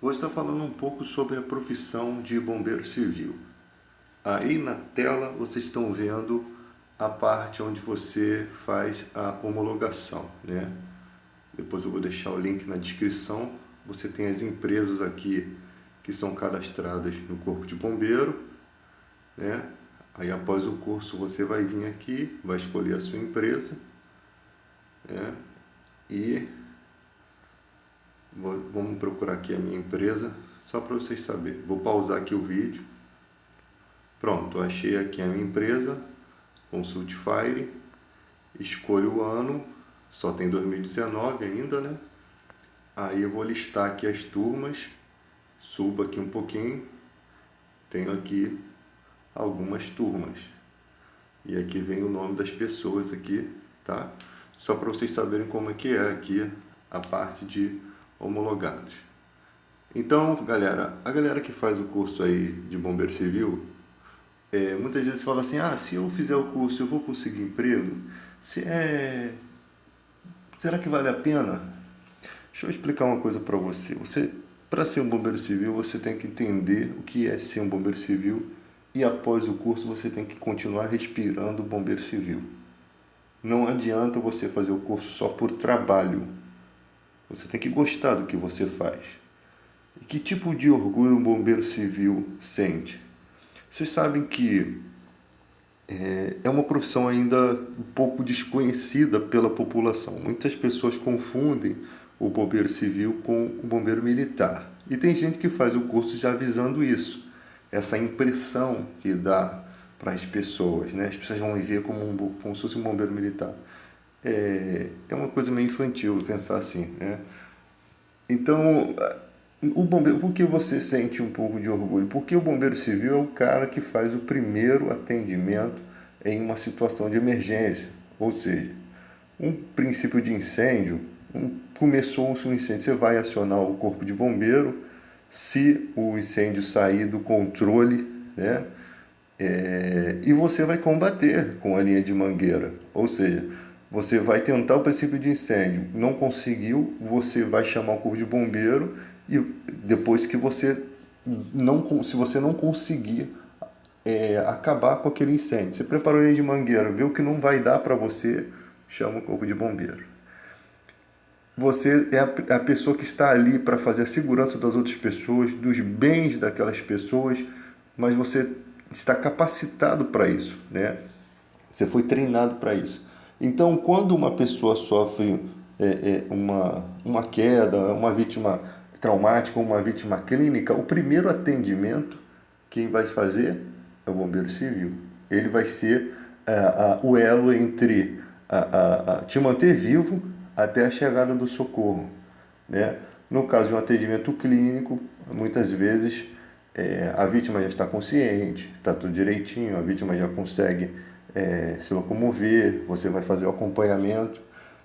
Vou estar falando um pouco sobre a profissão de bombeiro civil. Aí na tela vocês estão vendo a parte onde você faz a homologação, né? Depois eu vou deixar o link na descrição. Você tem as empresas aqui que são cadastradas no Corpo de Bombeiro, né? Aí após o curso você vai vir aqui, vai escolher a sua empresa, né? E vamos procurar aqui a minha empresa, só para vocês saberem. Vou pausar aqui o vídeo. Pronto, achei aqui a minha empresa, Consult Fire, escolho o ano, só tem 2019 ainda, né? Aí eu vou listar aqui as turmas, subo aqui um pouquinho, tenho aqui algumas turmas. E aqui vem o nome das pessoas aqui, tá? Só para vocês saberem como é que é aqui a parte de homologados. Então, galera, a galera que faz o curso aí de bombeiro civil, muitas vezes fala assim, se eu fizer o curso eu vou conseguir emprego? Será que vale a pena? Deixa eu explicar uma coisa para você. Para ser um bombeiro civil, você tem que entender o que é ser um bombeiro civil e após o curso você tem que continuar respirando bombeiro civil. Não adianta você fazer o curso só por trabalho. Você tem que gostar do que você faz. E que tipo de orgulho um bombeiro civil sente? Vocês sabem que é uma profissão ainda um pouco desconhecida pela população. Muitas pessoas confundem o bombeiro civil com o bombeiro militar. E tem gente que faz o curso já avisando isso, essa impressão que dá para as pessoas, né? As pessoas vão me ver como se fosse um bombeiro militar. É uma coisa meio infantil pensar assim, né? Então, o bombeiro, por que você sente um pouco de orgulho? Porque o bombeiro civil é o cara que faz o primeiro atendimento em uma situação de emergência. Ou seja, um princípio de incêndio, começou-se um incêndio, você vai acionar o corpo de bombeiro, se o incêndio sair do controle, né? E você vai combater com a linha de mangueira. Ou seja, você vai tentar o princípio de incêndio, não conseguiu, você vai chamar o corpo de bombeiro e depois que você não, se você não conseguir acabar com aquele incêndio, você preparou a linha de mangueira, viu que não vai dar para você, chama o corpo de bombeiro. Você é a pessoa que está ali para fazer a segurança das outras pessoas, dos bens daquelas pessoas, mas você está capacitado para isso, né? Você foi treinado para isso. Então, quando uma pessoa sofre uma queda, uma vítima traumática, uma vítima clínica, o primeiro atendimento, quem vai fazer é o bombeiro civil. Ele vai ser o elo entre te manter vivo até a chegada do socorro, né? No caso de um atendimento clínico, muitas vezes a vítima já está consciente, está tudo direitinho, a vítima já consegue se locomover, você vai fazer o acompanhamento.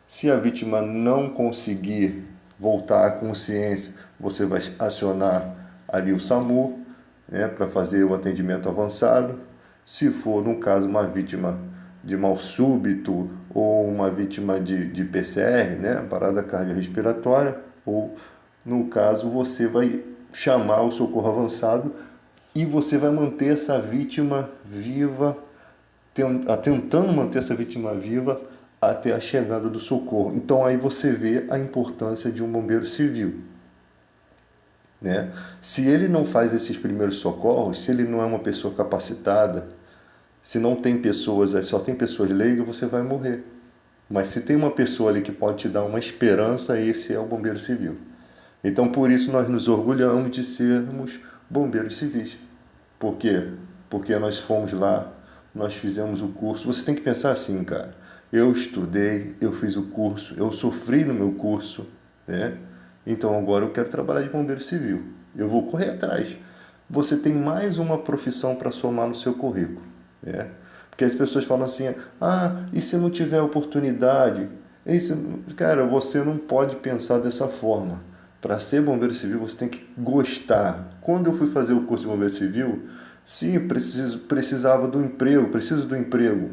Se a vítima não conseguir voltar à consciência, você vai acionar ali o SAMU, né, para fazer o atendimento avançado. Se for, no caso, uma vítima de mal súbito ou uma vítima de PCR, né, parada cardiorrespiratória, ou no caso você vai chamar o socorro avançado e você vai manter essa vítima viva, tentando manter essa vítima viva até a chegada do socorro. Então aí você vê a importância de um bombeiro civil, né? Se ele não faz esses primeiros socorros, se ele não é uma pessoa capacitada, se não tem pessoas, só tem pessoas leigas, você vai morrer. Mas se tem uma pessoa ali que pode te dar uma esperança, esse é o bombeiro civil. Então por isso nós nos orgulhamos de sermos bombeiros civis. Por quê? Porque nós fomos lá, nós fizemos o curso. Você tem que pensar assim, cara. Eu estudei, eu fiz o curso, eu sofri no meu curso, né? Então agora eu quero trabalhar de bombeiro civil. Eu vou correr atrás. Você tem mais uma profissão para somar no seu currículo, né? Porque as pessoas falam assim, e se não tiver oportunidade? Cara, você não pode pensar dessa forma. Para ser bombeiro civil, você tem que gostar. Quando eu fui fazer o curso de bombeiro civil, sim, precisava do emprego, preciso do emprego.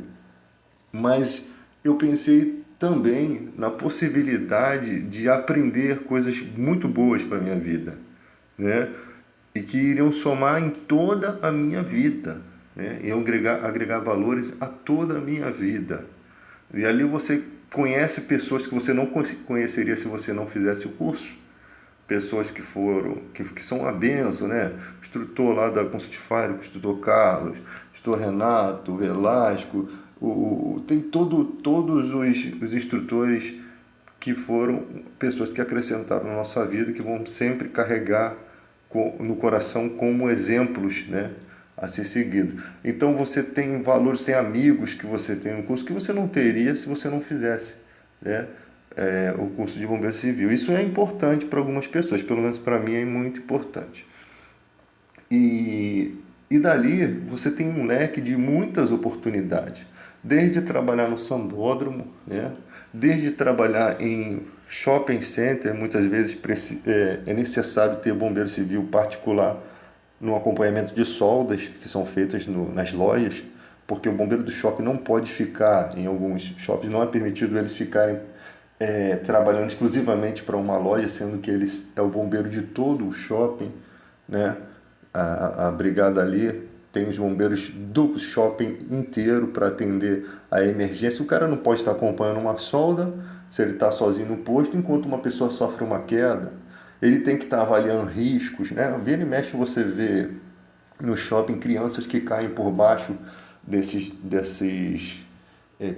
Mas eu pensei também na possibilidade de aprender coisas muito boas para a minha vida, né? E que iriam somar em toda a minha vida, né? Iam agregar valores a toda a minha vida. E ali você conhece pessoas que você não conheceria se você não fizesse o curso. Pessoas que foram, que são uma benção, né? O instrutor lá da Consultify, o instrutor Carlos, o instrutor Renato, Velasco, tem todos os instrutores que foram pessoas que acrescentaram na nossa vida, que vão sempre carregar no coração como exemplos, né, a ser seguido. Então você tem valores, tem amigos que você tem no curso que você não teria se você não fizesse, né, o curso de bombeiro civil. Isso é importante para algumas pessoas, pelo menos para mim é muito importante. E dali você tem um leque de muitas oportunidades, desde trabalhar no sambódromo, né? Desde trabalhar em shopping center, muitas vezes é necessário ter bombeiro civil particular no acompanhamento de soldas que são feitas nas lojas, porque o bombeiro do shopping não pode ficar, em alguns shoppings não é permitido eles ficarem trabalhando exclusivamente para uma loja, sendo que eles é o bombeiro de todo o shopping, né? A brigada ali tem os bombeiros do shopping inteiro para atender a emergência. O cara não pode estar acompanhando uma solda se ele está sozinho no posto, enquanto uma pessoa sofre uma queda. Ele tem que estar avaliando riscos, né? Vira e mexe você vê no shopping crianças que caem por baixo desses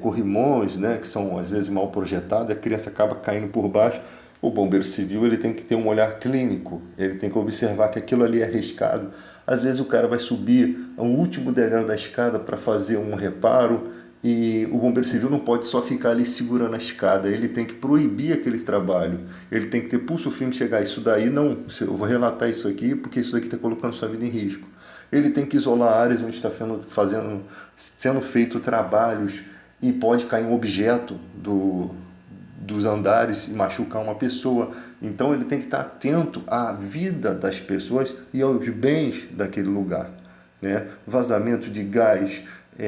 corrimões, né, que são às vezes mal projetados, a criança acaba caindo por baixo. O bombeiro civil ele tem que ter um olhar clínico, ele tem que observar que aquilo ali é arriscado. Às vezes o cara vai subir ao último degrau da escada para fazer um reparo e o bombeiro civil não pode só ficar ali segurando a escada, ele tem que proibir aquele trabalho, ele tem que ter pulso firme de chegar, isso daí não, eu vou relatar isso aqui porque isso daqui está colocando sua vida em risco. Ele tem que isolar áreas onde está sendo feito trabalhos e pode cair um objeto dos andares e machucar uma pessoa. Então ele tem que estar atento à vida das pessoas e aos bens daquele lugar, né? Vazamento de gás,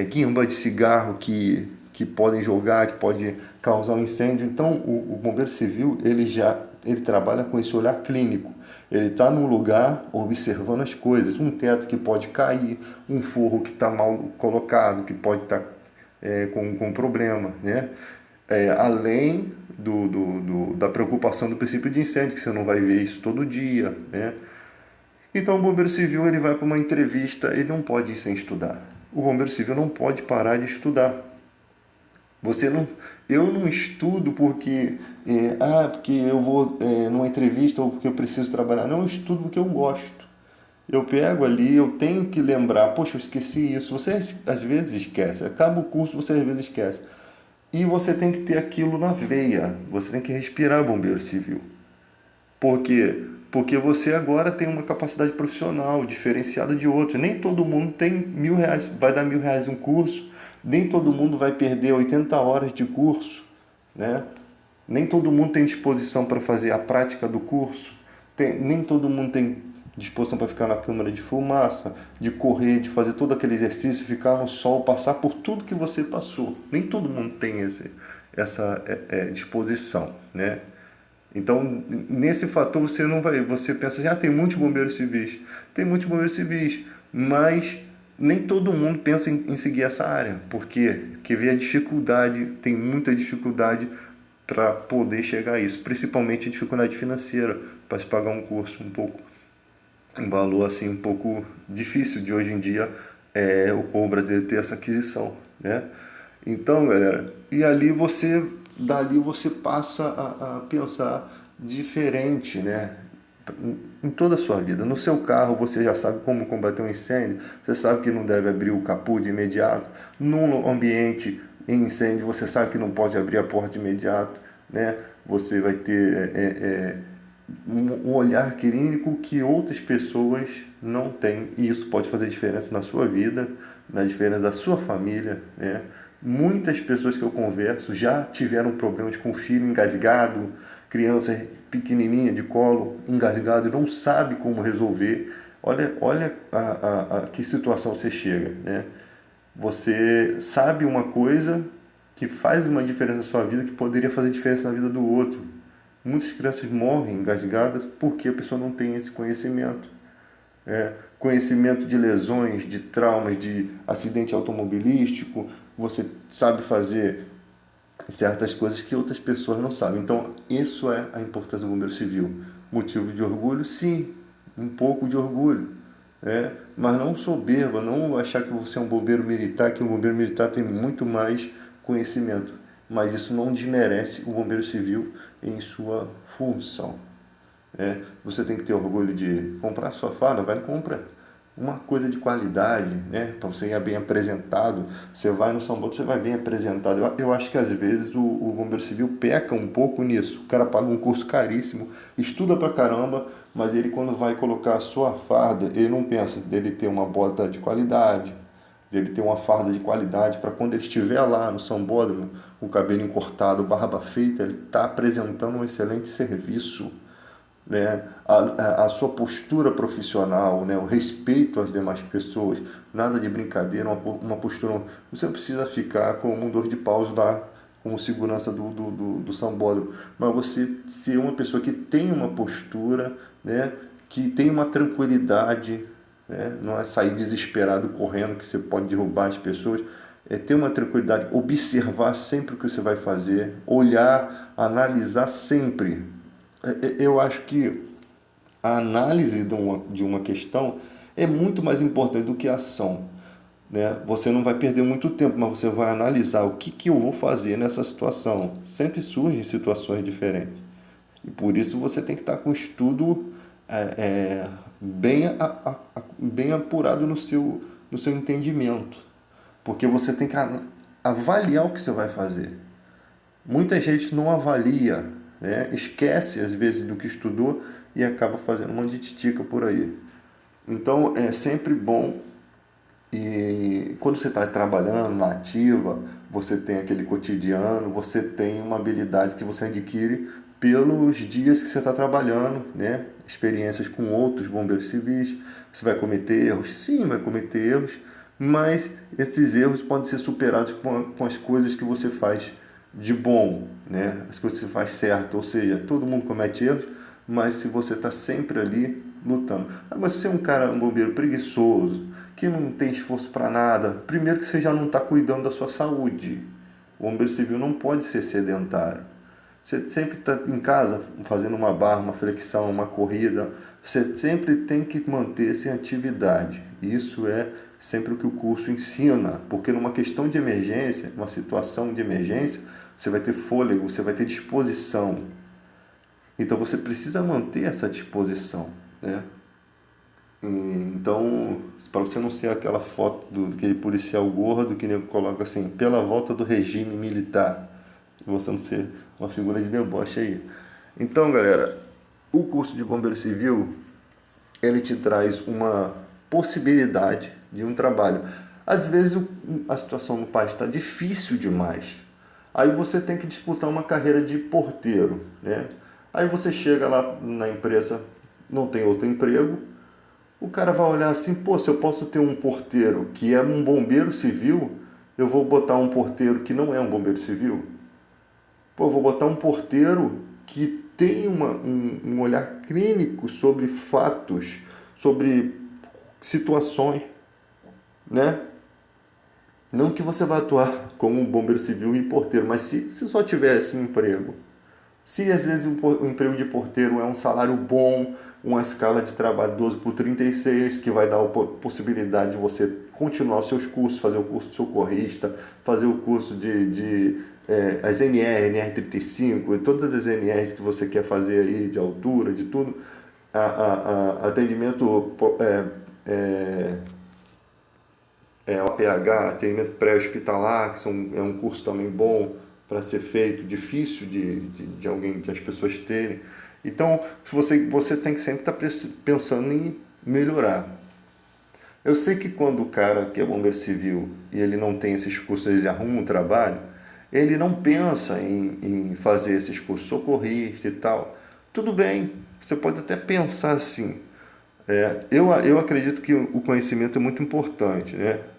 guimba de cigarro que podem jogar, que pode causar um incêndio. Então o bombeiro civil ele trabalha com esse olhar clínico. Ele está num lugar observando as coisas, teto que pode cair, um forro que está mal colocado, que pode estar com problema, né? Além da preocupação do princípio de incêndio, que você não vai ver isso todo dia, né? Então o bombeiro civil ele vai para uma entrevista, ele não pode ir sem estudar. O bombeiro civil não pode parar de estudar. Eu não estudo porque eu vou numa entrevista ou porque eu preciso trabalhar. Não, eu estudo porque eu gosto. Eu pego ali, eu tenho que lembrar, poxa, eu esqueci isso. Você às vezes esquece, acaba o curso, você às vezes esquece. E você tem que ter aquilo na veia, você tem que respirar bombeiro civil. Por quê? Porque você agora tem uma capacidade profissional diferenciada de outros. Nem todo mundo tem R$ 1.000, vai dar R$ 1.000 um curso, nem todo mundo vai perder 80 horas de curso, né? Nem todo mundo tem disposição para fazer a prática do curso, nem todo mundo tem disposição para ficar na câmara de fumaça, de correr, de fazer todo aquele exercício, ficar no sol, passar por tudo que você passou. Nem todo mundo tem essa disposição, né? Então, nesse fator você pensa assim, tem muitos bombeiros civis. Tem muitos bombeiros civis, mas nem todo mundo pensa em seguir essa área. Por quê? Porque vê a dificuldade, tem muita dificuldade para poder chegar a isso, principalmente a dificuldade financeira para se pagar um curso um valor assim um pouco difícil de hoje em dia o povo brasileiro ter essa aquisição, né? Então, galera, dali você passa a pensar diferente, né? Em toda a sua vida. No seu carro você já sabe como combater um incêndio, você sabe que não deve abrir o capô de imediato. Num ambiente em incêndio você sabe que não pode abrir a porta de imediato, né? Você vai ter um olhar clínico que outras pessoas não têm, e isso pode fazer diferença na sua vida, na diferença da sua família, né? Muitas pessoas que eu converso já tiveram problemas com filho engasgado, criança pequenininha de colo engasgado e não sabe como resolver. Olha a que situação você chega, né? Você sabe uma coisa que faz uma diferença na sua vida, que poderia fazer diferença na vida do outro. Muitas crianças morrem engasgadas porque a pessoa não tem esse conhecimento. Conhecimento de lesões, de traumas, de acidente automobilístico, você sabe fazer certas coisas que outras pessoas não sabem. Então, isso é a importância do bombeiro civil. Motivo de orgulho? Sim, um pouco de orgulho. Mas não soberba, não achar que você é um bombeiro militar, que o bombeiro militar tem muito mais conhecimento. Mas isso não desmerece o bombeiro civil em sua função. Você tem que ter orgulho de comprar sua farda, vai e compra uma coisa de qualidade, para você ir bem apresentado. Você vai no São Paulo, você vai bem apresentado. Eu acho que às vezes o bombeiro civil peca um pouco nisso. O cara paga um curso caríssimo, estuda pra caramba, mas ele quando vai colocar a sua farda, ele não pensa dele ter uma bota de qualidade, dele ter uma farda de qualidade para quando ele estiver lá no sambódromo, com o cabelo cortado, barba feita, ele está apresentando um excelente serviço, a sua postura profissional, o respeito às demais pessoas, nada de brincadeira, uma postura. Você não precisa ficar como um dor de paus lá, como segurança do sambódromo, mas você ser uma pessoa que tem uma postura, que tem uma tranquilidade, não é sair desesperado correndo, que você pode derrubar as pessoas. É ter uma tranquilidade, observar sempre o que você vai fazer, olhar, analisar sempre. Eu acho que a análise de uma questão é muito mais importante do que a ação. Você não vai perder muito tempo, mas você vai analisar o que eu vou fazer nessa situação. Sempre surgem situações diferentes. E por isso você tem que estar com o estudo bem apurado no seu entendimento. Porque você tem que avaliar o que você vai fazer. Muita gente não avalia, esquece às vezes do que estudou e acaba fazendo um monte de titica por aí. Então é sempre bom, e quando você está trabalhando na ativa, você tem aquele cotidiano, você tem uma habilidade que você adquire pelos dias que você está trabalhando, experiências com outros bombeiros civis. Você vai cometer erros? Sim, vai cometer erros, mas esses erros podem ser superados com as coisas que você faz de bom, as coisas que você faz certo. Ou seja, todo mundo comete erros, mas se você está sempre ali lutando. Agora, se você é um bombeiro preguiçoso, que não tem esforço para nada, primeiro que você já não está cuidando da sua saúde. O bombeiro civil não pode ser sedentário. Você sempre está em casa fazendo uma barra, uma flexão, uma corrida. Você sempre tem que manter-se em atividade. Isso é sempre o que o curso ensina, porque numa questão de emergência, numa situação de emergência, você vai ter fôlego, você vai ter disposição. Então você precisa manter essa disposição, Então, para você não ser aquela foto daquele policial gordo que coloca assim, pela volta do regime militar, você não ser uma figura de deboche aí. Então, galera, o curso de bombeiro civil, ele te traz uma possibilidade de um trabalho. Às vezes a situação no país está difícil demais. Aí você tem que disputar uma carreira de porteiro, Aí você chega lá na empresa, não tem outro emprego, o cara vai olhar assim, pô, se eu posso ter um porteiro que é um bombeiro civil, eu vou botar um porteiro que não é um bombeiro civil? Pô, eu vou botar um porteiro que tem um olhar clínico sobre fatos, sobre situações, Não que você vai atuar como um bombeiro civil e porteiro, mas se só tiver esse emprego, se às vezes o emprego de porteiro é um salário bom, uma escala de trabalho 12/36, que vai dar a possibilidade de você continuar os seus cursos, fazer o curso de socorrista, fazer o curso as NR, NR35, todas as NRs que você quer fazer aí, de altura, de tudo, atendimento OPH, atendimento pré-hospitalar, que é um curso também bom para ser feito, difícil de alguém, de as pessoas terem. Então, você tem que sempre estar pensando em melhorar. Eu sei que quando o cara que é bombeiro civil e ele não tem esses cursos, ele arruma um trabalho, ele não pensa em fazer esses cursos socorrista e tal. Tudo bem, você pode até pensar assim. Eu acredito que o conhecimento é muito importante,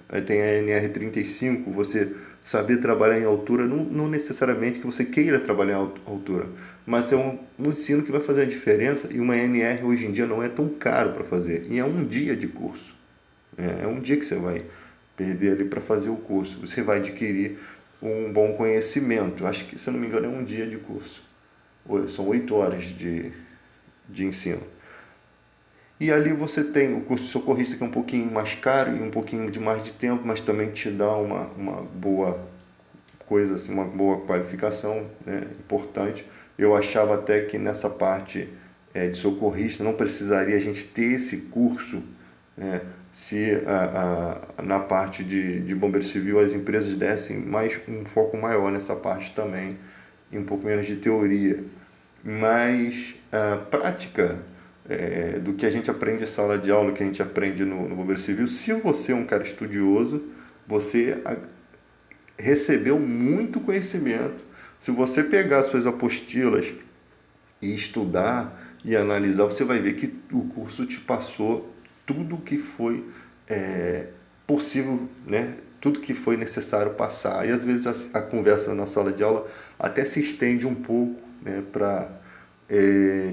Aí tem a NR35, você saber trabalhar em altura, não necessariamente que você queira trabalhar em altura, mas é um ensino que vai fazer a diferença, e uma NR hoje em dia não é tão caro para fazer, e é um dia de curso. É um dia que você vai perder ali para fazer o curso. Você vai adquirir um bom conhecimento. Acho que, se eu não me engano, é um dia de curso. São 8 horas de ensino. E ali você tem o curso de socorrista, que é um pouquinho mais caro e um pouquinho de mais de tempo, mas também te dá uma boa coisa, assim, uma boa qualificação, né? Importante. Eu achava até que nessa parte de socorrista não precisaria a gente ter esse curso, né? Se na parte de bombeiro civil as empresas dessem um foco maior nessa parte também, e um pouco menos de teoria. Mas a prática do que a gente aprende em sala de aula, que a gente aprende no bombeiro civil, se você é um cara estudioso, você recebeu muito conhecimento. Se você pegar suas apostilas e estudar e analisar, você vai ver que o curso te passou tudo que foi possível, né? Tudo que foi necessário passar. E às vezes a conversa na sala de aula até se estende um pouco, né? Para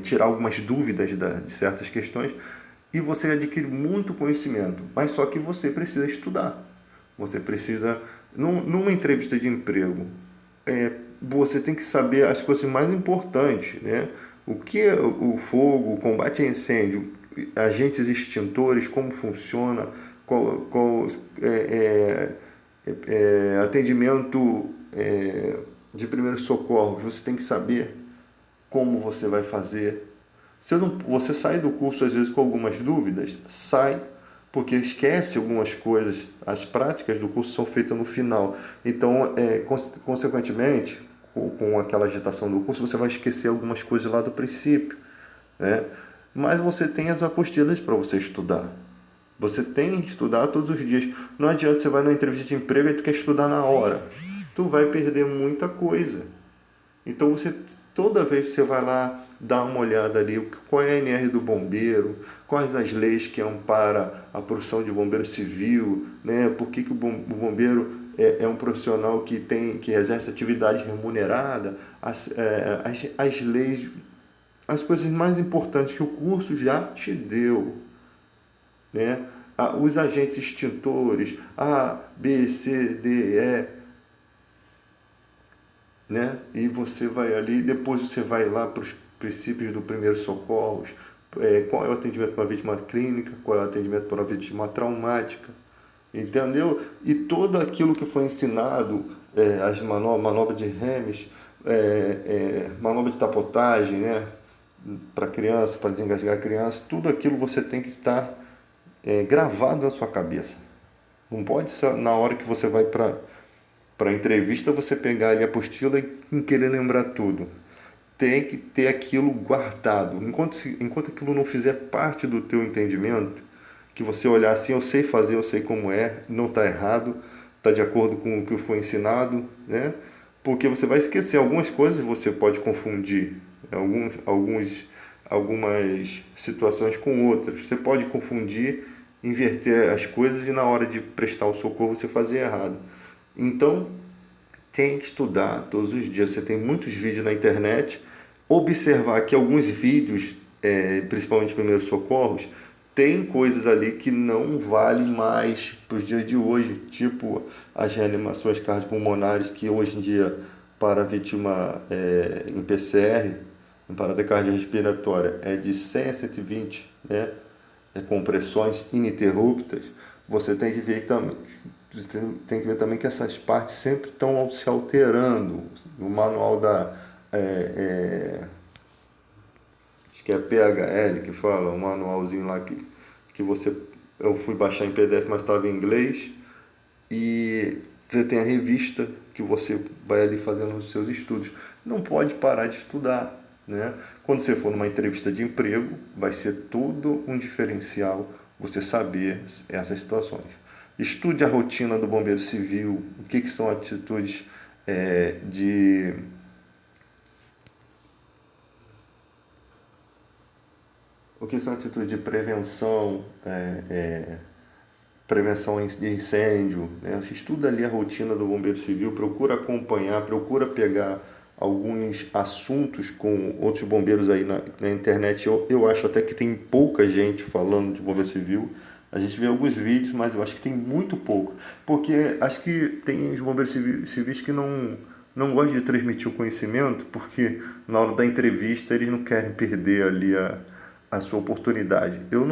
tirar algumas dúvidas de certas questões, e você adquire muito conhecimento. Mas só que você precisa estudar. Você precisa, numa entrevista de emprego, você tem que saber as coisas mais importantes, né? O que é o fogo, o combate a incêndio, agentes extintores, como funciona, qual atendimento de primeiro socorro. Você tem que saber como você vai fazer. Você sai do curso às vezes com algumas dúvidas, sai, porque esquece algumas coisas. As práticas do curso são feitas no final. Então, consequentemente, com aquela agitação do curso, você vai esquecer algumas coisas lá do princípio, né? Mas você tem as apostilas para você estudar. Você tem que estudar todos os dias. Não adianta você vai na entrevista de emprego e tu quer estudar na hora. Tu vai perder muita coisa. Então toda vez que você vai lá dar uma olhada ali, qual é a NR do bombeiro, quais as leis que amparam a profissão de bombeiro civil, né? Por que o bombeiro é um profissional que exerce atividade remunerada, as leis, as coisas mais importantes que o curso já te deu, né? Os agentes extintores, A, B, C, D, E, né? E você vai ali, depois você vai lá para os princípios do primeiro socorro, qual é o atendimento para uma vítima clínica, qual é o atendimento para uma vítima traumática, entendeu? E tudo aquilo que foi ensinado, as manobra de remes, manobra de tapotagem, né? Para criança, para desengasgar a criança, tudo aquilo você tem que estar gravado na sua cabeça. Não pode ser na hora que você vai para a entrevista você pegar ali a apostila e querer lembrar tudo. Tem que ter aquilo guardado. Enquanto aquilo não fizer parte do teu entendimento, que você olhar assim, eu sei fazer, eu sei como não está errado, está de acordo com o que foi ensinado, né? Porque você vai esquecer algumas coisas, você pode confundir algumas situações com outras. Você pode confundir, inverter as coisas e na hora de prestar o socorro você fazer errado. Então, tem que estudar todos os dias. Você tem muitos vídeos na internet. Observar que alguns vídeos, principalmente primeiros socorros, tem coisas ali que não valem mais para os dias de hoje, tipo as reanimações cardiopulmonares, que hoje em dia, para a vítima em PCR, em parada cardiorrespiratória, é de 100 a 120, né? Compressões ininterruptas. Você tem que ver também, que essas partes sempre estão se alterando. No manual acho que é PHL que fala, um manualzinho lá que eu fui baixar em PDF, mas estava em inglês, e você tem a revista que você vai ali fazendo os seus estudos. Não pode parar de estudar, né? Quando você for numa entrevista de emprego, vai ser tudo um diferencial você saber essas situações. Estude a rotina do bombeiro civil, o que são atitudes de... O que são atitudes de prevenção, prevenção de incêndio, né? Estuda ali a rotina do bombeiro civil, procura acompanhar, procura pegar alguns assuntos com outros bombeiros aí na internet. Eu acho até que tem pouca gente falando de bombeiro civil. A gente vê alguns vídeos, mas eu acho que tem muito pouco. Porque acho que tem os bombeiros civis que não gostam de transmitir o conhecimento, porque na hora da entrevista eles não querem perder ali a sua oportunidade. Eu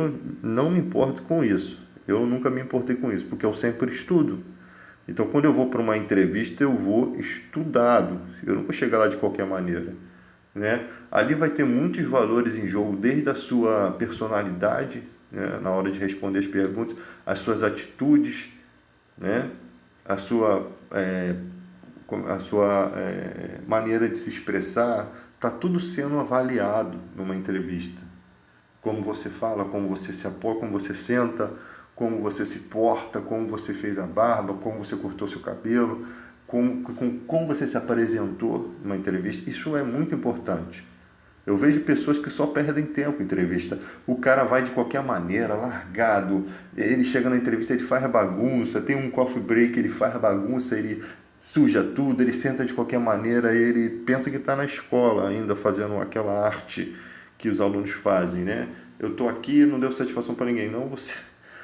não me importo com isso. Eu nunca me importei com isso, porque eu sempre estudo. Então, quando eu vou para uma entrevista, eu vou estudado. Eu não vou chegar lá de qualquer maneira, né? Ali vai ter muitos valores em jogo, desde a sua personalidade, né, na hora de responder as perguntas, as suas atitudes, né, a sua maneira de se expressar. Está tudo sendo avaliado numa entrevista. Como você fala, como você se apoia, como você senta, como você se porta, como você fez a barba, como você cortou seu cabelo, como você se apresentou numa entrevista. Isso é muito importante. Eu vejo pessoas que só perdem tempo em entrevista. O cara vai de qualquer maneira, largado. Ele chega na entrevista, ele faz bagunça. Tem um coffee break, ele faz bagunça, ele suja tudo, ele senta de qualquer maneira. Ele pensa que está na escola ainda fazendo aquela arte que os alunos fazem, né? Eu estou aqui, não deu satisfação para ninguém. Não,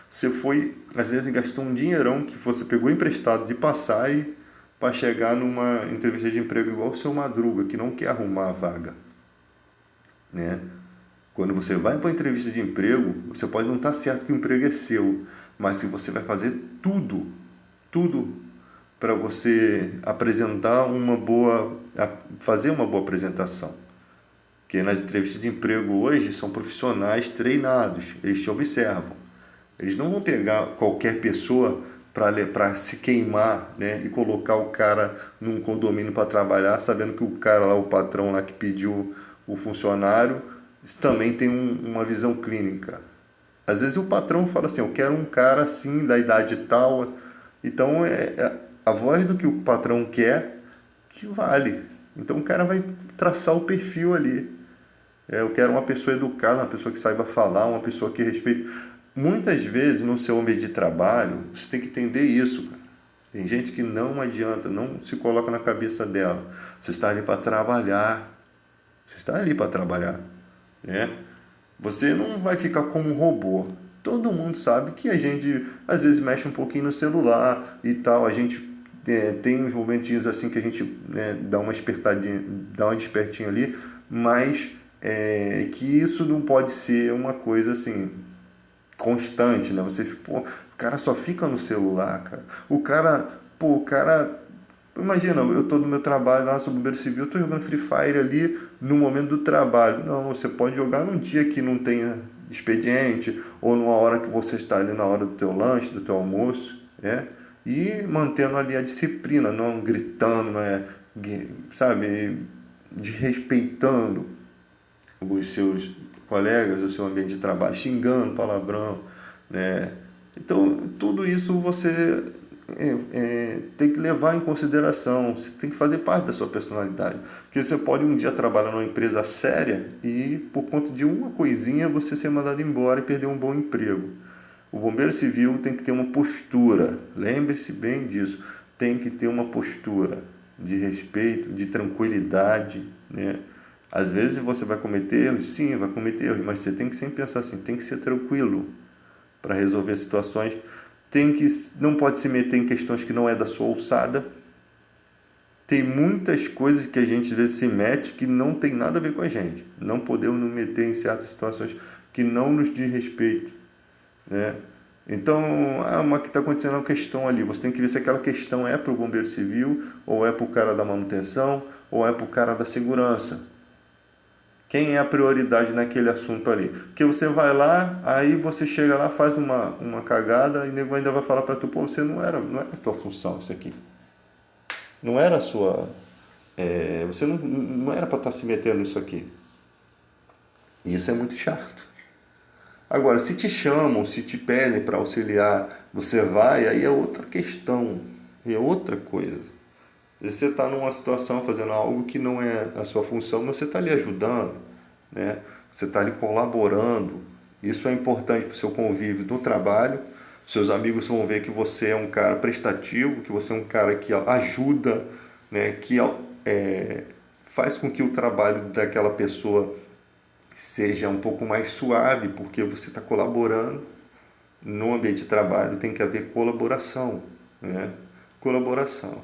você foi, às vezes, gastou um dinheirão que você pegou emprestado de passagem para chegar numa entrevista de emprego igual o seu Madruga, que não quer arrumar a vaga, né? Quando você vai para uma entrevista de emprego, você pode não estar certo que o emprego é seu, mas se você vai fazer tudo para você fazer uma boa apresentação. Porque nas entrevistas de emprego hoje são profissionais treinados, eles te observam. Eles não vão pegar qualquer pessoa para se queimar, né, e colocar o cara num condomínio para trabalhar, sabendo que o cara lá, o patrão lá que pediu o funcionário, também tem uma visão clínica. Às vezes o patrão fala assim, eu quero um cara assim, da idade tal. Então é a voz do que o patrão quer que vale. Então o cara vai traçar o perfil ali. Eu quero uma pessoa educada, uma pessoa que saiba falar, uma pessoa que respeite. Muitas vezes no seu ambiente de trabalho, você tem que entender isso, cara. Tem gente que não adianta, não se coloca na cabeça dela. Você está ali para trabalhar. Você está ali para trabalhar, né? Você não vai ficar como um robô. Todo mundo sabe que a gente às vezes mexe um pouquinho no celular e tal. A gente tem uns momentinhos assim que a gente, né, dá uma despertadinha, dá uma despertinha ali, mas que isso não pode ser uma coisa assim constante, né? O cara só fica no celular, cara. O cara, imagina, eu tô no meu trabalho lá, sou bombeiro civil, eu tô jogando Free Fire ali no momento do trabalho. Não, você pode jogar num dia que não tenha expediente, ou numa hora que você está ali na hora do teu lanche, do teu almoço, né? E mantendo ali a disciplina, não gritando, sabe, desrespeitando os seus colegas, o seu ambiente de trabalho, xingando, palavrão, né? Então, tudo isso você tem que levar em consideração, você tem que fazer parte da sua personalidade. Porque você pode um dia trabalhar numa empresa séria e, por conta de uma coisinha, você ser mandado embora e perder um bom emprego. O bombeiro civil tem que ter uma postura, lembre-se bem disso, tem que ter uma postura de respeito, de tranquilidade, né? Às vezes você vai cometer erros, sim, vai cometer erros, mas você tem que sempre pensar assim, tem que ser tranquilo para resolver situações, não pode se meter em questões que não é da sua alçada. Tem muitas coisas que a gente às vezes se mete que não tem nada a ver com a gente. Não podemos nos meter em certas situações que não nos diz respeito, né? Então, mas que está acontecendo uma questão ali. Você tem que ver se aquela questão é para o bombeiro civil, ou é para o cara da manutenção, ou é para o cara da segurança. Quem é a prioridade naquele assunto ali? Porque você vai lá, aí você chega lá, faz uma cagada, e o nego ainda vai falar para tu, pô, não era a tua função isso aqui. Não era a sua... você não era para estar se metendo nisso aqui. E isso é muito chato. Agora, se te chamam, se te pedem para auxiliar, você vai, aí é outra questão, é outra coisa. Você está numa situação fazendo algo que não é a sua função, mas você está ali ajudando, né? Você está ali colaborando. Isso é importante para o seu convívio no trabalho. Seus amigos vão ver que você é um cara prestativo, que você é um cara que ajuda, né? Que faz com que o trabalho daquela pessoa seja um pouco mais suave, porque você está colaborando. No ambiente de trabalho tem que haver colaboração, né? Colaboração.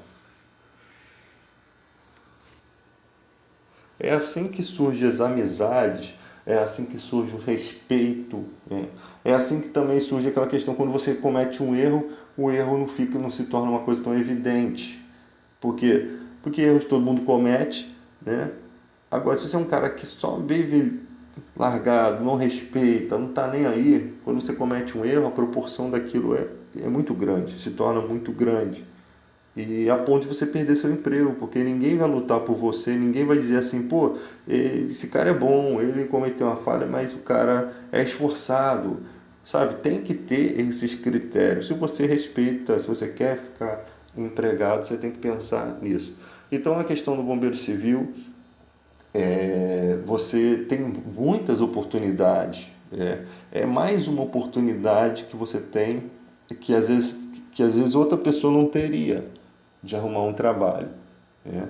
É assim que surgem as amizades, é assim que surge o respeito, né? É assim que também surge aquela questão quando você comete um erro, o erro não se torna uma coisa tão evidente. Por quê? Porque erros todo mundo comete, né? Agora, se você é um cara que só vive largado, não respeita, não está nem aí, quando você comete um erro, a proporção daquilo é muito grande, se torna muito grande. E a ponto de você perder seu emprego, porque ninguém vai lutar por você, ninguém vai dizer assim, pô, esse cara é bom, ele cometeu uma falha, mas o cara é esforçado, sabe? Tem que ter esses critérios. Se você respeita, se você quer ficar empregado, você tem que pensar nisso. Então a questão do bombeiro civil, você tem muitas oportunidades. É mais uma oportunidade que você tem que às vezes outra pessoa não teria de arrumar um trabalho. Né?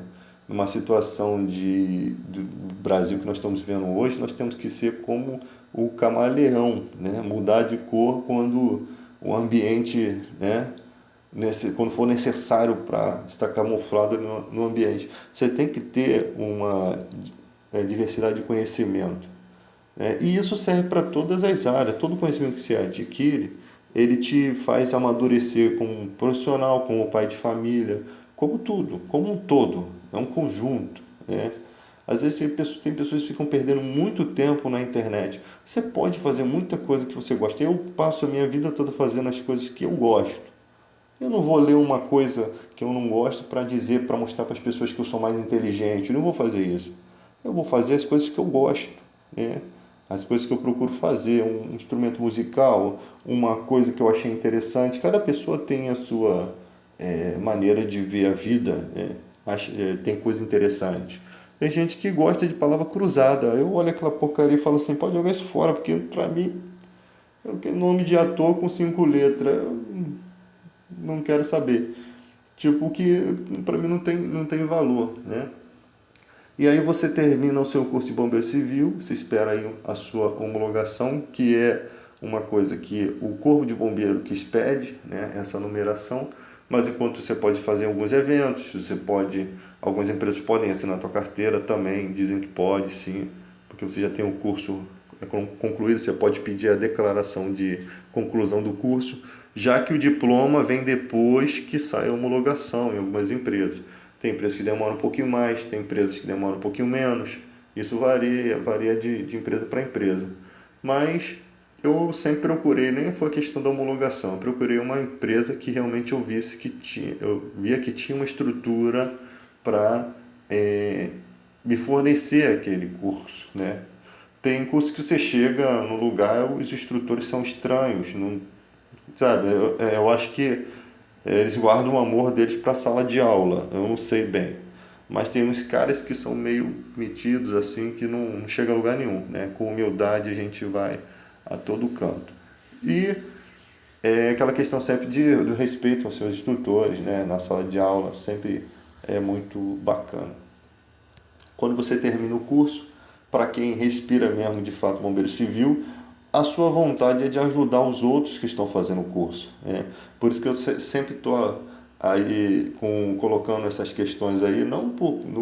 Numa situação do Brasil que nós estamos vivendo hoje, nós temos que ser como o camaleão, né? Mudar de cor quando o ambiente, né? Quando for necessário para estar camuflado no ambiente. Você tem que ter uma diversidade de conhecimento. Né? E isso serve para todas as áreas. Todo conhecimento que você adquire, ele te faz amadurecer como profissional, como pai de família, como tudo, como um todo. É um conjunto. Né? Às vezes tem pessoas que ficam perdendo muito tempo na internet. Você pode fazer muita coisa que você gosta. Eu passo a minha vida toda fazendo as coisas que eu gosto. Eu não vou ler uma coisa que eu não gosto para dizer, para mostrar para as pessoas que eu sou mais inteligente. Eu não vou fazer isso. Eu vou fazer as coisas que eu gosto, né? As coisas que eu procuro fazer, um instrumento musical, uma coisa que eu achei interessante. Cada pessoa tem a sua maneira de ver a vida, né? Tem coisa interessante. Tem gente que gosta de palavra cruzada. Eu olho aquela porcaria e falo assim, pode jogar isso fora, porque para mim é nome de ator com 5 letras. Eu não quero saber. Tipo, que para mim não tem valor, né? E aí você termina o seu curso de bombeiro civil, você espera aí a sua homologação, que é uma coisa que o corpo de bombeiro que expede, né, essa numeração, mas enquanto você pode fazer alguns eventos, algumas empresas podem assinar a tua carteira também, dizem que pode sim, porque você já tem o curso concluído, você pode pedir a declaração de conclusão do curso, já que o diploma vem depois que sai a homologação em algumas empresas. Tem empresas que demoram um pouquinho mais, tem empresas que demoram um pouquinho menos. Isso varia de empresa para empresa. Mas eu sempre procurei, nem foi questão da homologação, eu procurei uma empresa que realmente eu via que tinha uma estrutura para me fornecer aquele curso, né? Tem curso que você chega no lugar, os instrutores são estranhos, não, sabe? Eu acho que eles guardam o amor deles para a sala de aula, eu não sei bem. Mas tem uns caras que são meio metidos assim, que não chega a lugar nenhum, né? Com humildade a gente vai a todo canto. E aquela questão sempre do respeito aos seus instrutores, né? Na sala de aula, sempre é muito bacana. Quando você termina o curso, para quem respira mesmo de fato bombeiro civil, a sua vontade é de ajudar os outros que estão fazendo o curso. Né? Por isso que eu sempre estou aí colocando essas questões aí, não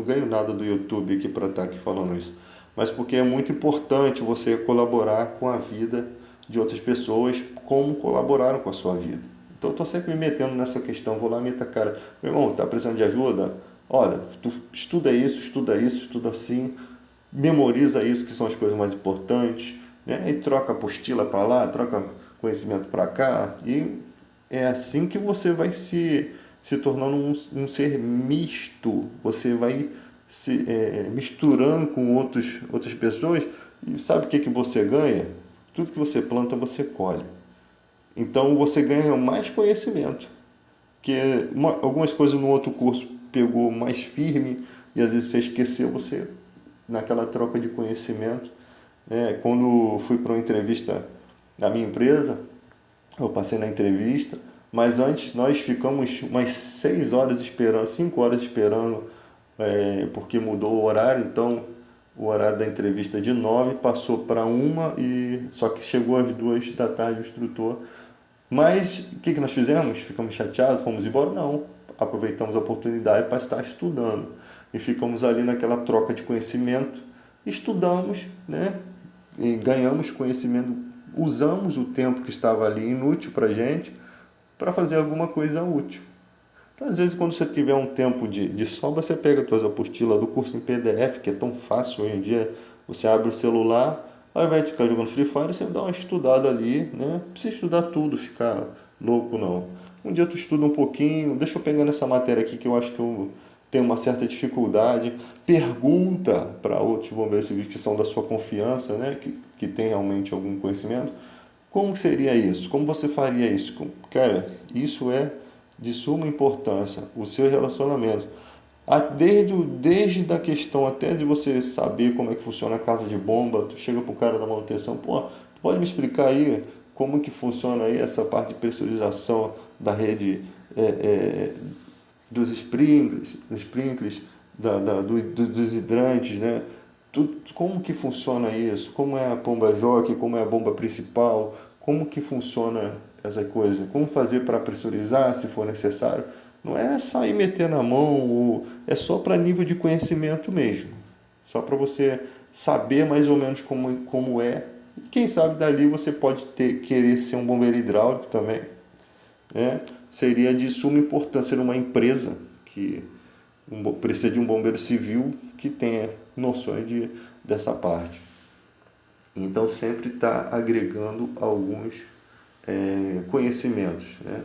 ganho nada do YouTube aqui para estar aqui falando isso, mas porque é muito importante você colaborar com a vida de outras pessoas, como colaboraram com a sua vida. Então eu estou sempre me metendo nessa questão, vou lá e meto a cara, meu irmão, está precisando de ajuda? Olha, tu estuda isso, estuda assim, memoriza isso que são as coisas mais importantes, né? E troca apostila para lá, troca conhecimento para cá, e é assim que você vai se tornando um ser misto, você vai se misturando com outras pessoas, e sabe o que você ganha? Tudo que você planta, você colhe. Então você ganha mais conhecimento, que algumas coisas no outro curso pegou mais firme e às vezes você esqueceu, você naquela troca de conhecimento. Quando fui para uma entrevista da minha empresa, eu passei na entrevista, mas antes nós ficamos umas 6 horas esperando, 5 horas esperando porque mudou o horário, então o horário da entrevista de 9 passou para 1, só que chegou às 2 da tarde o instrutor. Mas o que nós fizemos? Ficamos chateados, fomos embora? Não. Aproveitamos a oportunidade para estar estudando. E ficamos ali naquela troca de conhecimento. Estudamos, né? E ganhamos conhecimento. Usamos o tempo que estava ali inútil para a gente para fazer alguma coisa útil. Então, às vezes, quando você tiver um tempo de sobra, você pega as suas apostilas do curso em PDF, que é tão fácil hoje em dia. Você abre o celular, ao invés de ficar jogando Free Fire, você dá uma estudada ali, né? Não precisa estudar tudo, ficar louco, não. Um dia tu estuda um pouquinho, deixa eu pegar nessa matéria aqui que eu acho que eu tenho uma certa dificuldade. Pergunta para outros bombeiros civis que são da sua confiança, né? Que tem realmente algum conhecimento. Como seria isso? Como você faria isso? Cara, isso é de suma importância, o seu relacionamento. Desde a questão até de você saber como é que funciona a casa de bomba, tu chega pro cara da manutenção, pô, tu pode me explicar aí como que funciona aí essa parte de pressurização da rede dos sprinklers dos hidrantes, né? Como que funciona isso? Como é a bomba jockey? Como é a bomba principal? Como que funciona essa coisa? Como fazer para pressurizar se for necessário? Não é sair meter na mão, é só para nível de conhecimento mesmo. Só para você saber mais ou menos como é. E quem sabe dali você pode querer ser um bombeiro hidráulico também, né? Seria de suma importância numa empresa que precisa de um bombeiro civil que tenha noções dessa parte. Então sempre está agregando alguns conhecimentos, né?